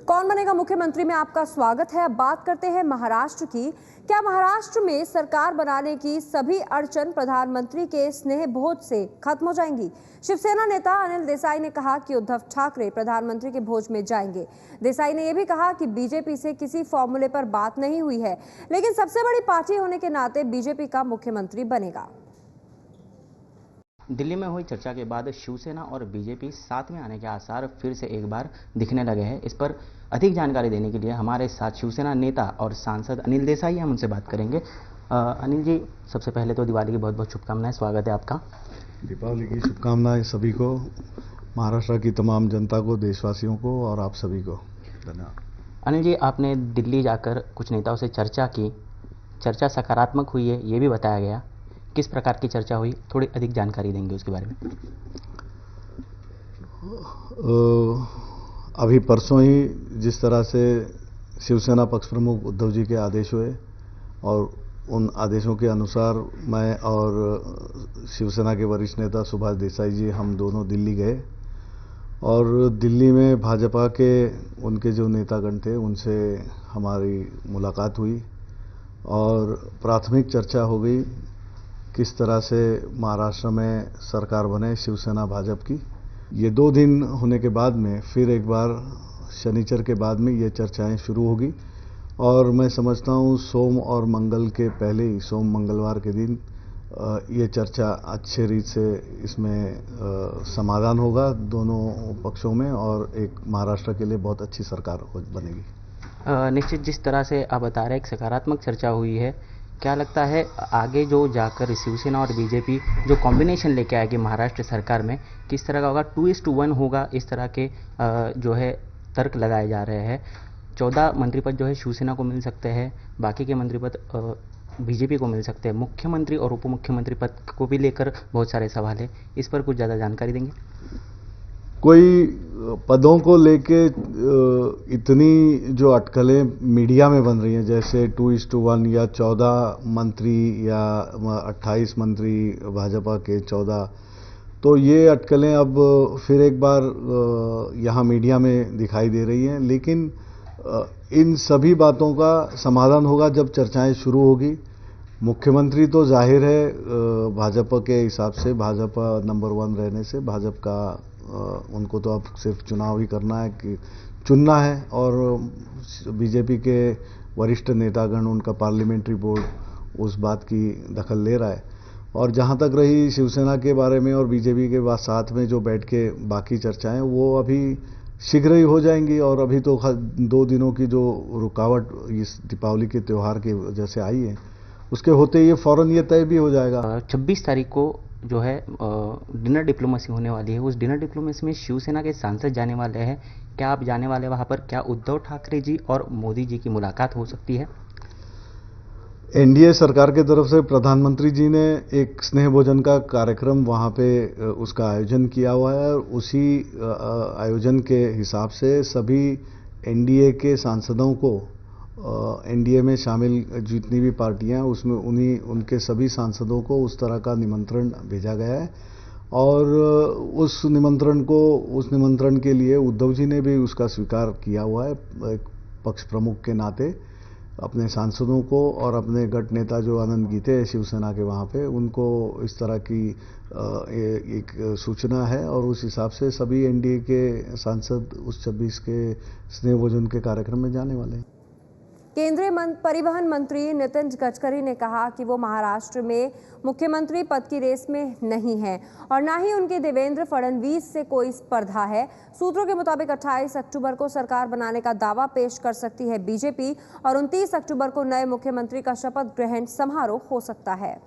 कौन बनेगा मुख्यमंत्री में आपका स्वागत है। अब बात करते हैं महाराष्ट्र की। क्या महाराष्ट्र में सरकार बनाने की सभी अड़चन प्रधानमंत्री के स्नेह भोज से खत्म हो जाएंगी? शिवसेना नेता अनिल देसाई ने कहा कि उद्धव ठाकरे प्रधानमंत्री के भोज में जाएंगे। देसाई ने यह भी कहा कि बीजेपी से किसी फॉर्मूले पर बात नहीं हुई है, लेकिन सबसे बड़ी पार्टी होने के नाते बीजेपी का मुख्यमंत्री बनेगा। दिल्ली में हुई चर्चा के बाद शिवसेना और बीजेपी साथ में आने के आसार फिर से एक बार दिखने लगे हैं। इस पर अधिक जानकारी देने के लिए हमारे साथ शिवसेना नेता और सांसद अनिल देसाई, हम उनसे बात करेंगे। अनिल जी, सबसे पहले तो दिवाली की बहुत बहुत शुभकामनाएं, स्वागत है आपका। दीपावली की शुभकामनाएं सभी को, महाराष्ट्र की तमाम जनता को, देशवासियों को और आप सभी को धन्यवाद। अनिल जी, आपने दिल्ली जाकर कुछ नेताओं से चर्चा की, चर्चा सकारात्मक हुई है ये भी बताया गया। किस प्रकार की चर्चा हुई, थोड़ी अधिक जानकारी देंगे उसके बारे में? अभी परसों ही जिस तरह से शिवसेना पक्ष प्रमुख उद्धव जी के आदेश हुए और उन आदेशों के अनुसार मैं और शिवसेना के वरिष्ठ नेता सुभाष देसाई जी, हम दोनों दिल्ली गए और दिल्ली में भाजपा के उनके जो नेतागण थे उनसे हमारी मुलाकात हुई और प्राथमिक चर्चा हो गई किस तरह से महाराष्ट्र में सरकार बने शिवसेना भाजपा की। ये 2 दिन होने के बाद में फिर एक बार शनिचर के बाद में ये चर्चाएं शुरू होगी और मैं समझता हूँ सोम और मंगल के पहले ही, सोम मंगलवार के दिन ये चर्चा अच्छे रीत से इसमें समाधान होगा दोनों पक्षों में और एक महाराष्ट्र के लिए बहुत अच्छी सरकार बनेगी। निश्चित, जिस तरह से आप बता रहे हैं एक सकारात्मक चर्चा हुई है, क्या लगता है आगे जो जाकर शिवसेना और बीजेपी जो कॉम्बिनेशन लेके आएगी महाराष्ट्र सरकार में, किस तरह का होगा? 2:1 होगा, इस तरह के जो है तर्क लगाए जा रहे हैं। 14 मंत्री पद जो है शिवसेना को मिल सकते हैं, बाकी के मंत्री पद बीजेपी को मिल सकते हैं। मुख्यमंत्री और उप मुख्यमंत्री पद को भी लेकर बहुत सारे सवाल है, इस पर कुछ ज़्यादा जानकारी देंगे? कोई पदों को लेके इतनी जो अटकलें मीडिया में बन रही हैं, जैसे 2:1 या 14 मंत्री या 28 मंत्री भाजपा के 14, तो ये अटकलें अब फिर एक बार यहाँ मीडिया में दिखाई दे रही हैं। लेकिन इन सभी बातों का समाधान होगा जब चर्चाएं शुरू होगी। मुख्यमंत्री तो जाहिर है भाजपा के हिसाब से, भाजपा नंबर 1 रहने से भाजपा का उनको तो अब सिर्फ चुनाव ही करना है कि चुनना है और बीजेपी के वरिष्ठ नेतागण, उनका पार्लियामेंट्री बोर्ड उस बात की दखल ले रहा है। और जहां तक रही शिवसेना के बारे में और बीजेपी के बाद साथ में जो बैठ के बाकी चर्चाएं, वो अभी शीघ्र ही हो जाएंगी। और अभी तो 2 दिनों की जो रुकावट इस दीपावली के त्यौहार की वजह से आई है, उसके होते ही फौरन ये तय भी हो जाएगा। 26 तारीख को जो है डिनर डिप्लोमेसी होने वाली है, उस डिनर डिप्लोमेसी में शिवसेना के सांसद जाने वाले हैं। क्या आप जाने वाले वहां पर? क्या उद्धव ठाकरे जी और मोदी जी की मुलाकात हो सकती है? एनडीए सरकार की तरफ से प्रधानमंत्री जी ने एक स्नेह भोजन का कार्यक्रम वहां पे उसका आयोजन किया हुआ है और उसी आयोजन के हिसाब से सभी एनडीए के सांसदों को, एनडीए में शामिल जितनी भी पार्टियां हैं उसमें उनके सभी सांसदों को उस तरह का निमंत्रण भेजा गया है और उस निमंत्रण के लिए उद्धव जी ने भी उसका स्वीकार किया हुआ है। एक पक्ष प्रमुख के नाते अपने सांसदों को और अपने गट नेता जो आनंद गीते हैं शिवसेना के, वहाँ पे उनको इस तरह की एक सूचना है और उस हिसाब से सभी एनडीए के सांसद उस 26 के स्नेह भोजन के कार्यक्रम में जाने वाले हैं। केंद्रीय परिवहन मंत्री नितिन गडकरी ने कहा कि वो महाराष्ट्र में मुख्यमंत्री पद की रेस में नहीं है और ना ही उनके देवेंद्र फडणवीस से कोई स्पर्धा है। सूत्रों के मुताबिक 28 अक्टूबर को सरकार बनाने का दावा पेश कर सकती है बीजेपी और 29 अक्टूबर को नए मुख्यमंत्री का शपथ ग्रहण समारोह हो सकता है।